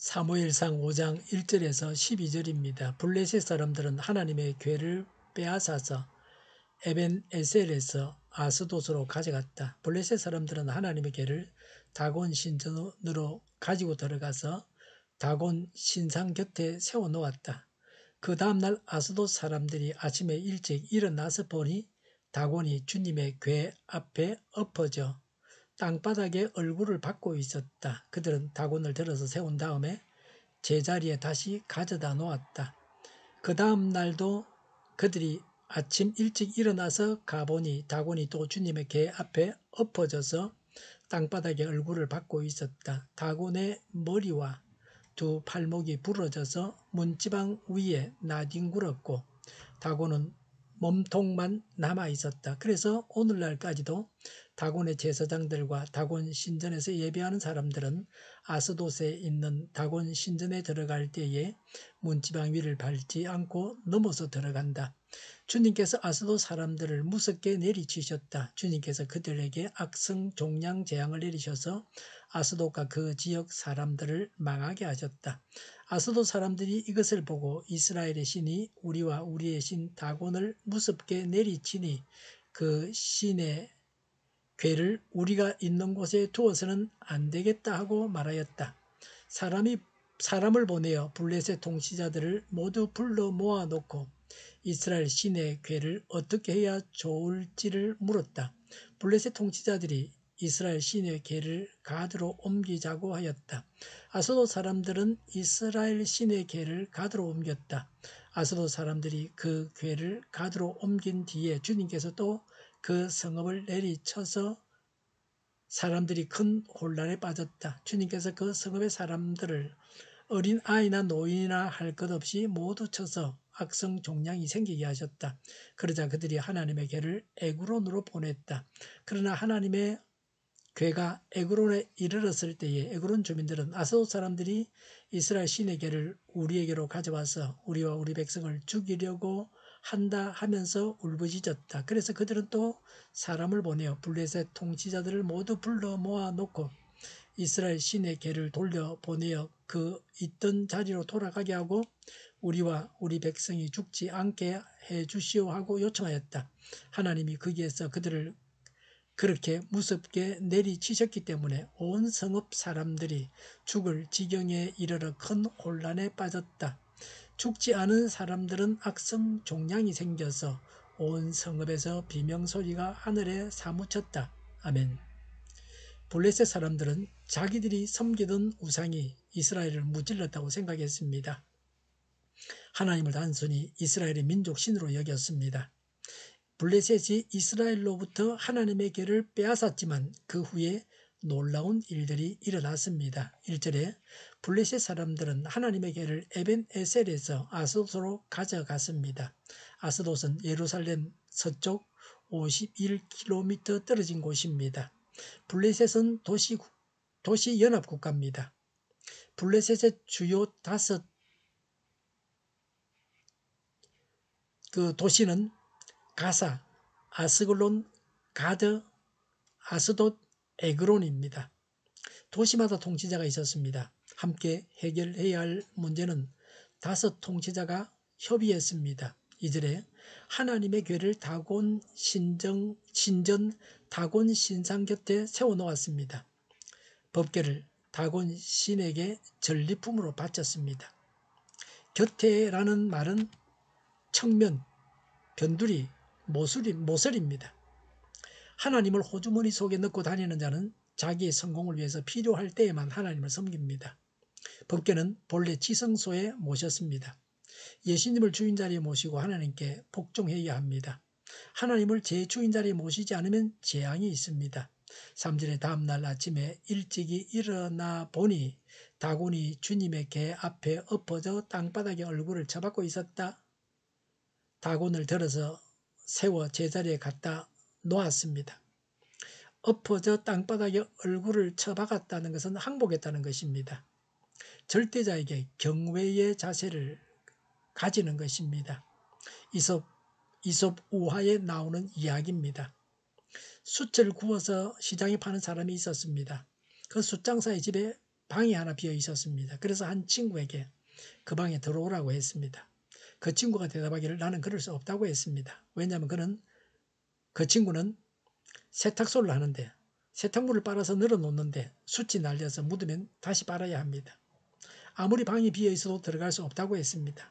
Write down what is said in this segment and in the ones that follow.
사무엘상 5장 1절에서 12절입니다. 블레셋 사람들은 하나님의 궤를 빼앗아서 에벤에셀에서 아스돗으로 가져갔다. 블레셋 사람들은 하나님의 궤를 다곤 신전으로 가지고 들어가서 다곤 신상 곁에 세워놓았다. 그 다음날 아스돗 사람들이 아침에 일찍 일어나서 보니 다곤이 주님의 궤 앞에 엎어져 땅바닥에 얼굴을 받고 있었다. 그들은 다곤을 들어서 세운 다음에 제자리에 다시 가져다 놓았다. 그 다음 날도 그들이 아침 일찍 일어나서 가보니 다곤이 또 주님의 궤 앞에 엎어져서 땅바닥에 얼굴을 받고 있었다. 다곤의 머리와 두 팔목이 부러져서 문지방 위에 나뒹굴었고 다곤은 몸통만 남아있었다. 그래서 오늘날까지도 다곤의 제사장들과 다곤 신전에서 예배하는 사람들은 아스돗에 있는 다곤 신전에 들어갈 때에 문지방 위를 밟지 않고 넘어서 들어간다. 주님께서 아스돗 사람들을 무섭게 내리치셨다. 주님께서 그들에게 악성 종양 재앙을 내리셔서 아스돗과 그 지역 사람들을 망하게 하셨다. 아스돗 사람들이 이것을 보고 이스라엘의 신이 우리와 우리의 신 다곤을 무섭게 내리치니 그 신의 궤를 우리가 있는 곳에 두어서는 안 되겠다 하고 말하였다. 사람을 보내어 블레셋 통치자들을 모두 불러 모아놓고 이스라엘 신의 궤를 어떻게 해야 좋을지를 물었다. 블레셋 통치자들이 이스라엘 신의 궤를 가드로 옮기자고 하였다. 아스돗 사람들은 이스라엘 신의 궤를 가드로 옮겼다. 아스돗 사람들이 그 궤를 가드로 옮긴 뒤에 주님께서 또 그 성읍을 내리쳐서 사람들이 큰 혼란에 빠졌다. 주님께서 그 성읍의 사람들을 어린 아이나 노인이나 할 것 없이 모두 쳐서 악성 종양이 생기게 하셨다. 그러자 그들이 하나님의 궤를 에그론으로 보냈다. 그러나 하나님의 궤가 에그론에 이르렀을 때에 에그론 주민들은 아스돗 사람들이 이스라엘 신의 궤를 우리에게로 가져와서 우리와 우리 백성을 죽이려고 한다 하면서 울부짖었다. 그래서 그들은 또 사람을 보내어 블레셋 통치자들을 모두 불러 모아놓고 이스라엘 신의 궤를 돌려보내어 그 있던 자리로 돌아가게 하고 우리와 우리 백성이 죽지 않게 해주시오 하고 요청하였다. 하나님이 거기에서 그들을 그렇게 무섭게 내리치셨기 때문에 온 성읍 사람들이 죽을 지경에 이르러 큰 혼란에 빠졌다. 죽지 않은 사람들은 악성 종양이 생겨서 온 성읍에서 비명소리가 하늘에 사무쳤다. 아멘. 블레셋 사람들은 자기들이 섬기던 우상이 이스라엘을 무찔렀다고 생각했습니다. 하나님을 단순히 이스라엘의 민족 신으로 여겼습니다. 블레셋이 이스라엘로부터 하나님의 궤를 빼앗았지만 그 후에 놀라운 일들이 일어났습니다. 1절에 블레셋 사람들은 하나님의 궤를 에벤에셀에서 아스돗으로 가져갔습니다. 아스돗은 예루살렘 서쪽 51km 떨어진 곳입니다. 블레셋은 도시 연합 국가입니다. 블레셋의 주요 5 도시는 가사, 아스글론, 가드, 아스돗, 에그론입니다. 도시마다 통치자가 있었습니다. 함께 해결해야 할 문제는 5 통치자가 협의했습니다. 2절에 하나님의 궤를 다곤 신전 다곤 신상 곁에 세워놓았습니다. 법궤를 다곤 신에게 전리품으로 바쳤습니다. 곁에라는 말은 청면, 변두리, 모서리입니다. 하나님을 호주머니 속에 넣고 다니는 자는 자기의 성공을 위해서 필요할 때에만 하나님을 섬깁니다. 법궤는 본래 지성소에 모셨습니다. 예수님을 주인 자리에 모시고 하나님께 복종해야 합니다. 하나님을 제 주인 자리에 모시지 않으면 재앙이 있습니다. 3절에 다음날 아침에 일찍이 일어나 보니 다곤이 주님의 궤 앞에 엎어져 땅바닥에 얼굴을 쳐박고 있었다. 다곤을 들어서 세워 제자리에 갖다 놓았습니다. 엎어져 땅바닥에 얼굴을 쳐박았다는 것은 항복했다는 것입니다. 절대자에게 경외의 자세를 가지는 것입니다. 이솝 우화에 나오는 이야기입니다. 숯을 구워서 시장에 파는 사람이 있었습니다. 그 숯장사의 집에 방이 하나 비어 있었습니다. 그래서 한 친구에게 그 방에 들어오라고 했습니다. 그 친구가 대답하기를 나는 그럴 수 없다고 했습니다. 왜냐하면 그 친구는 세탁소를 하는데 세탁물을 빨아서 늘어놓는데 숯이 날려서 묻으면 다시 빨아야 합니다. 아무리 방이 비어 있어도 들어갈 수 없다고 했습니다.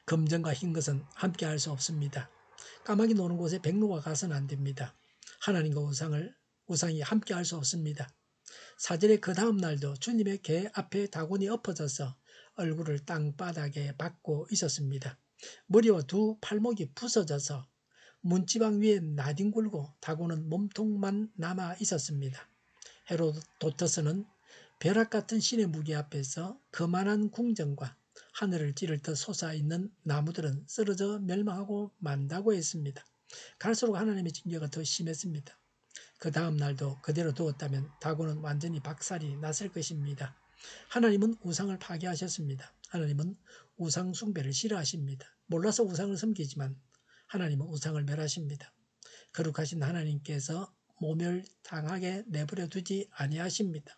검정과 흰 것은 함께 할 수 없습니다. 까마귀 노는 곳에 백로가 가서는 안 됩니다. 하나님과 우상이 함께 할 수 없습니다. 4절에 그 다음 날도 주님의 궤 앞에 다곤이 엎어져서 얼굴을 땅바닥에 박고 있었습니다. 머리와 두 팔목이 부서져서 문지방 위에 나뒹굴고 다곤은 몸통만 남아 있었습니다. 헤로도터스는 벼락 같은 신의 무기 앞에서 거만한 궁정과 하늘을 찌를 듯 솟아있는 나무들은 쓰러져 멸망하고 만다고 했습니다. 갈수록 하나님의 징계가 더 심했습니다. 그 다음 날도 그대로 두었다면 다곤은 완전히 박살이 났을 것입니다. 하나님은 우상을 파괴하셨습니다. 하나님은 우상 숭배를 싫어하십니다. 몰라서 우상을 섬기지만 하나님은 우상을 멸하십니다. 거룩하신 하나님께서 모멸당하게 내버려 두지 아니하십니다.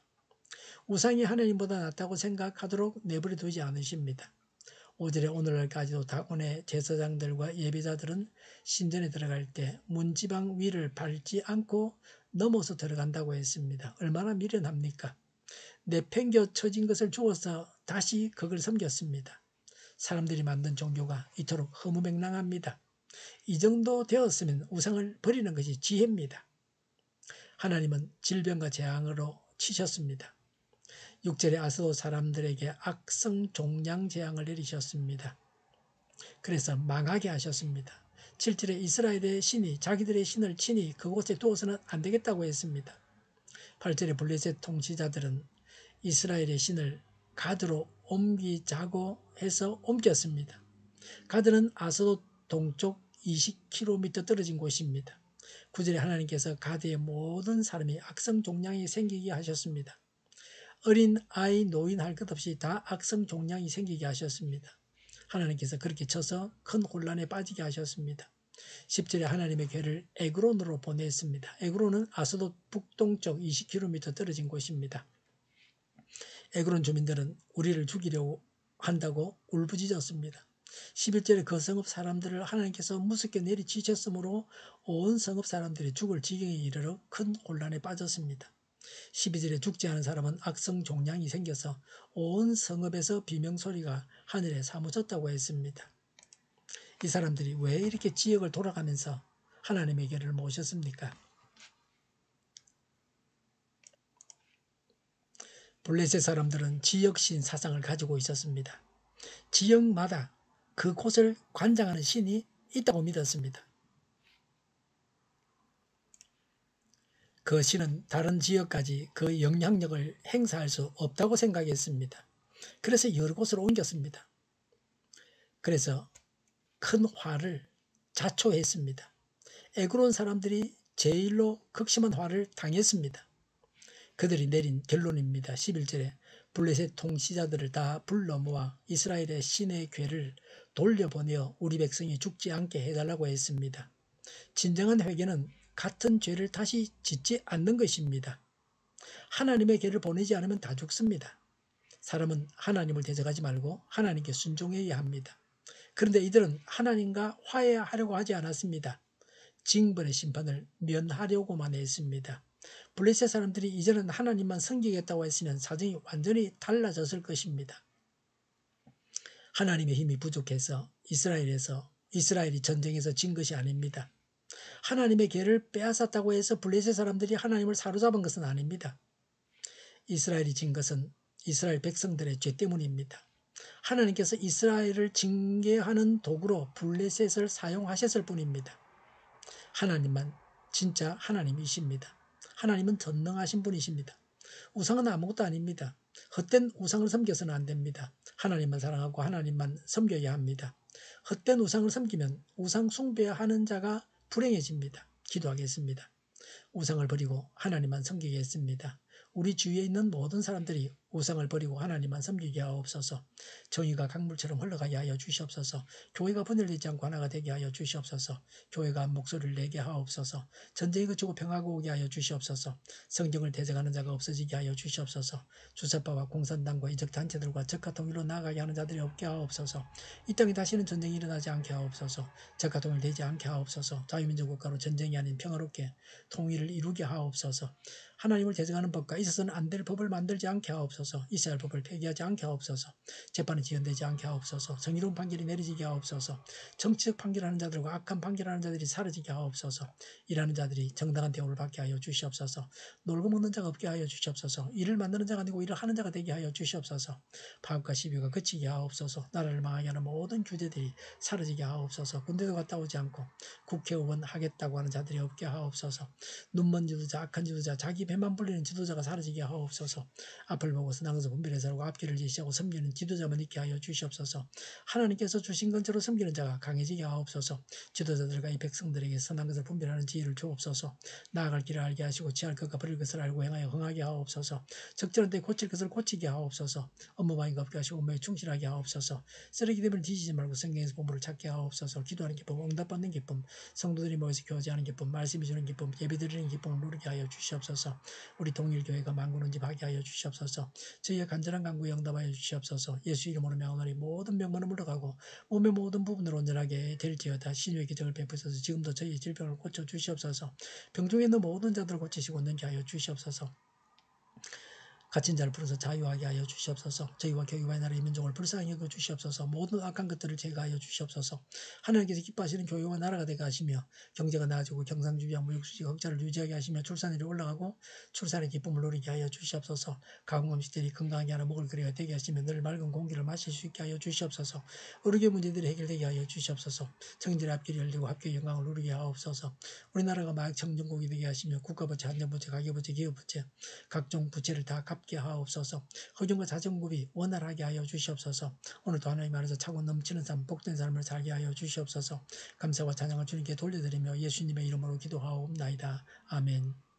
우상이 하나님보다 낫다고 생각하도록 내버려 두지 않으십니다. 5절에 오늘날까지도 다곤의 제사장들과 예배자들은 신전에 들어갈 때 문지방 위를 밟지 않고 넘어서 들어간다고 했습니다. 얼마나 미련합니까? 내팽겨 쳐진 것을 주어서 다시 그걸 섬겼습니다. 사람들이 만든 종교가 이토록 허무맹랑합니다. 이 정도 되었으면 우상을 버리는 것이 지혜입니다. 하나님은 질병과 재앙으로 치셨습니다. 6절에 아스도 사람들에게 악성 종양 재앙을 내리셨습니다. 그래서 망하게 하셨습니다. 7절에 이스라엘의 신이 자기들의 신을 친히 그곳에 두어서는 안 되겠다고 했습니다. 8절에 블레셋 통치자들은 이스라엘의 신을 가드로 옮기자고 해서 옮겼습니다. 가드는 아스도 동쪽 20km 떨어진 곳입니다. 9절에 하나님께서 가드의 모든 사람이 악성 종양이 생기게 하셨습니다. 어린 아이, 노인 할 것 없이 다 악성 종양이 생기게 하셨습니다. 하나님께서 그렇게 쳐서 큰 혼란에 빠지게 하셨습니다. 10절에 하나님의 궤를 에그론으로 보냈습니다. 에그론은 아스돗 북동쪽 20km 떨어진 곳입니다. 에그론 주민들은 우리를 죽이려고 한다고 울부짖었습니다. 11절에 그 성읍 사람들을 하나님께서 무섭게 내리치셨으므로 온 성읍 사람들이 죽을 지경에 이르러 큰 혼란에 빠졌습니다. 12절에 죽지 않은 사람은 악성 종양이 생겨서 온 성읍에서 비명소리가 하늘에 사무쳤다고 했습니다. 이 사람들이 왜 이렇게 지역을 돌아가면서 하나님에게를 모셨습니까? 블레셋 사람들은 지역신 사상을 가지고 있었습니다. 지역마다 그곳을 관장하는 신이 있다고 믿었습니다. 그 신은 다른 지역까지 그 영향력을 행사할 수 없다고 생각했습니다. 그래서 여러 곳으로 옮겼습니다. 그래서 큰 화를 자초했습니다. 에그론 사람들이 제일로 극심한 화를 당했습니다. 그들이 내린 결론입니다. 11절에 블레셋 통치자들을 다 불러 모아 이스라엘의 신의 궤를 돌려보내어 우리 백성이 죽지 않게 해달라고 했습니다. 진정한 회개는 같은 죄를 다시 짓지 않는 것입니다. 하나님의 궤를 보내지 않으면 다 죽습니다. 사람은 하나님을 대적하지 말고 하나님께 순종해야 합니다. 그런데 이들은 하나님과 화해하려고 하지 않았습니다. 징벌의 심판을 면하려고만 했습니다. 블레셋 사람들이 이제는 하나님만 섬기겠다고 했으면 사정이 완전히 달라졌을 것입니다. 하나님의 힘이 부족해서 이스라엘이 전쟁에서 진 것이 아닙니다. 하나님의 궤를 빼앗았다고 해서 블레셋 사람들이 하나님을 사로잡은 것은 아닙니다. 이스라엘이 진 것은 이스라엘 백성들의 죄 때문입니다. 하나님께서 이스라엘을 징계하는 도구로 블레셋을 사용하셨을 뿐입니다. 하나님만 진짜 하나님이십니다. 하나님은 전능하신 분이십니다. 우상은 아무것도 아닙니다. 헛된 우상을 섬겨서는 안 됩니다. 하나님만 사랑하고 하나님만 섬겨야 합니다. 헛된 우상을 섬기면 우상 숭배하는 자가 불행해집니다. 기도하겠습니다. 우상을 버리고 하나님만 섬기겠습니다. 우리 주위에 있는 모든 사람들이 우상을 버리고 하나님만 섬기게 하옵소서. 정의가 강물처럼 흘러가게 하여 주시옵소서. 교회가 분열되지 않고 하나가 되게 하여 주시옵소서. 교회가 한 목소리를 내게 하옵소서. 전쟁이 그치고 평화가 오게 하여 주시옵소서. 성경을 대적하는 자가 없어지게 하여 주시옵소서. 주사파와 공산당과 이적 단체들과 적화 통일로 나아가게 하는 자들이 없게 하옵소서. 이 땅에 다시는 전쟁이 일어나지 않게 하옵소서. 적화 통일되지 않게 하옵소서. 자유민주 국가로 전쟁이 아닌 평화롭게 통일을 이루게 하옵소서. 하나님을 대적하는 법과 있어서는 안 될 법을 만들지 않게 하옵소서. 있어야 할 법을 폐기하지 않게 하옵소서. 재판이 지연되지 않게 하옵소서. 정의로운 판결이 내려지게 하옵소서. 정치적 판결하는 자들과 악한 판결하는 자들이 사라지게 하옵소서. 일하는 자들이 정당한 대우를 받게 하여 주시옵소서. 놀고 먹는 자가 없게 하여 주시옵소서. 일을 만드는 자가 아니고 일을 하는 자가 되게 하여 주시옵소서. 파업과 시비가 그치게 하옵소서. 나라를 망하게 하는 모든 규제들이 사라지게 하옵소서. 군대도 갔다 오지 않고 국회의원 하겠다고 하는 자들이 없게 하옵소서. 눈먼 지도자, 악한 지도자, 자기 배만 불리는 지도자가 사라지게 하옵소서. 앞을 보고서 낭서 분별해서 하고 앞길을 제시하고 섬기는 지도자만 있게 하여 주시옵소서. 하나님께서 주신 건처로 섬기는 자가 강해지게 하옵소서. 지도자들과 이 백성들에게 선한 것을 분별하는 지혜를 주옵소서. 나아갈 길을 알게 하시고 취할 것과 버릴 것을 알고 행하여 흥하게 하옵소서. 적절한 때 고칠 것을 고치게 하옵소서. 업무방해가 없게 하시고 업무에 충실하게 하옵소서. 쓰레기됨을 뒤지지 말고 성경에서 보물을 찾게 하옵소서. 기도하는 기쁨, 응답받는 기쁨, 성도들이 모여서 교제하는 기쁨, 말씀이 주는 기쁨, 예배드리는 기쁨을 누리게 하여 주시옵소서. 우리 동일교회가 만군의 집 하게 하여 주시옵소서. 저희의 간절한 간구에 응답하여 주시옵소서. 예수 이름으로 명하노니 모든 병만은 물러가고 몸의 모든 부분을 온전하게 될지어다. 신유의 기적을 베푸셔서 지금도 저희의 질병을 고쳐 주시옵소서. 병중에 있는 모든 자들을 고치시고 능게 하여 주시옵소서. 갇힌 자를 풀어서 자유하게 하여 주시옵소서. 저희와 교회와 나라의 민족을 불쌍히 여겨 주시옵소서. 모든 악한 것들을 제거하여 주시옵소서. 하나님께서 기뻐하시는 교회와 나라가 되게 하시며 경제가 나아지고 경상주의와 무역수지 흑자를 유지하게 하시며 출산율이 올라가고 출산의 기쁨을 누리게 하여 주시옵소서. 가공 음식들이 건강하게 하나 먹을 거리가 되게 하시며 늘 맑은 공기를 마실 수 있게 하여 주시옵소서. 의료계 문제들이 해결되게 하여 주시옵소서. 정인들의 앞길이 열리고 합교의 영광을 누리게 하옵소서. 우리나라가 마약 청정국이 되게 하시며 국가부채, 한정부채, 가계부채, 기업부채 각종 부채를 다 갚게 하옵소서. 허경과 자정급이 원활하게 하여 주시옵소서. 오늘도 하나님 안에서 차고 넘치는 삶, 복된 삶을 살게 하여 주시옵소서. 감사와 찬양을 주님께 돌려드리며 예수님의 이름으로 기도하옵나이다. 아멘.